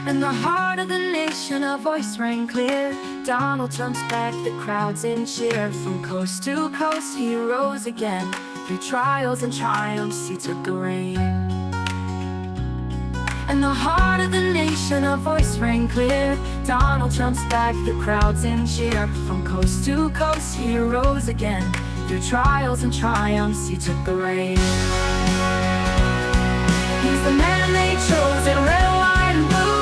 In the heart of the nation, a voice rang clear. Donald Trump's back, the crowds in cheer. From coast to coast, he rose again. Through trials and triumphs, he took the reign. In the heart of the nation, a voice rang clear. Donald Trump's back, the crowds in cheer. From coast to coast, he rose again. Through trials and triumphs, he took the reign. He's the man they chose in red, white, and blue.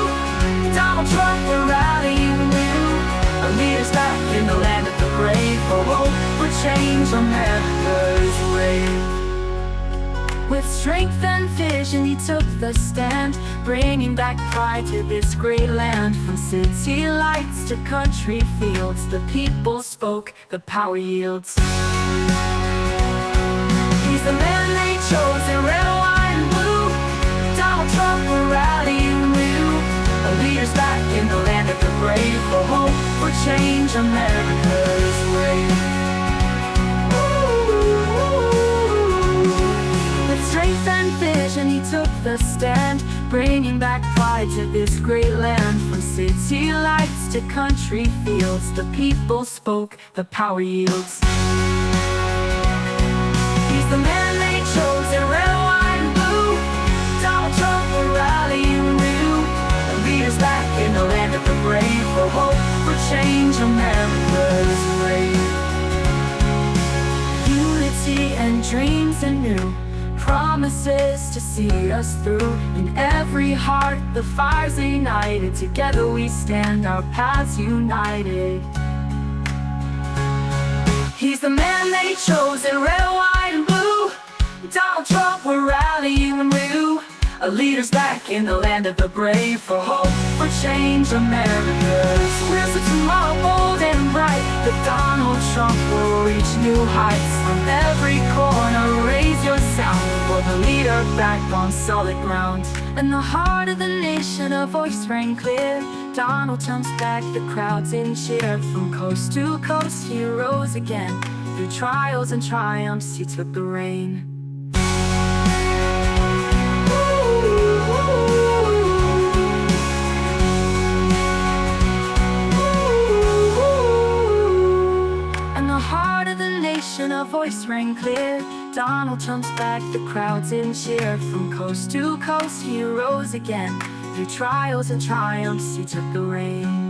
Donald Trump, we're rallying new. A leader's back in the land of the brave. For hope, for change, America's wave. With strength and vision, he took the stand, bringing back pride to this great land. From city lights to country fields, the people spoke, the power yields. He's the man they chose in red, white, and blue. Donald Trump, we're rallying new. A leader's back in the land of the brave. For hope, for change, America's wave. With strength and vision, he took the stand, bringing back pride to this great land. From city lights to country fields, the people spoke, the power yields. He's the man they chose in red, white, and blue. Donald Trump, we're rallying new. A leader's back in the land of the brave. For hope, for change, America's wave. Unity and dreams anew, promises to see us through. In every heart the fire's ignited. Together we stand, our paths united. He's the man they chose in red, white, and blue. Donald Trump, we're rallying new. A leader's back in the land of the brave. For hope, for change, America's. Where's the tomorrow bold and bright? The Donald Trump will reach new heights. From every corner, raise your sound for the leader back on solid ground. In the heart of the nation, a voice rang clear. Donald Trump's back, the crowds in cheer. From coast to coast, he rose again. Through trials and triumphs, he took the reign. A voice rang clear. Donald Trump's back, the crowds in cheer. From coast to coast, he rose again. Through trials and triumphs, he took the reign.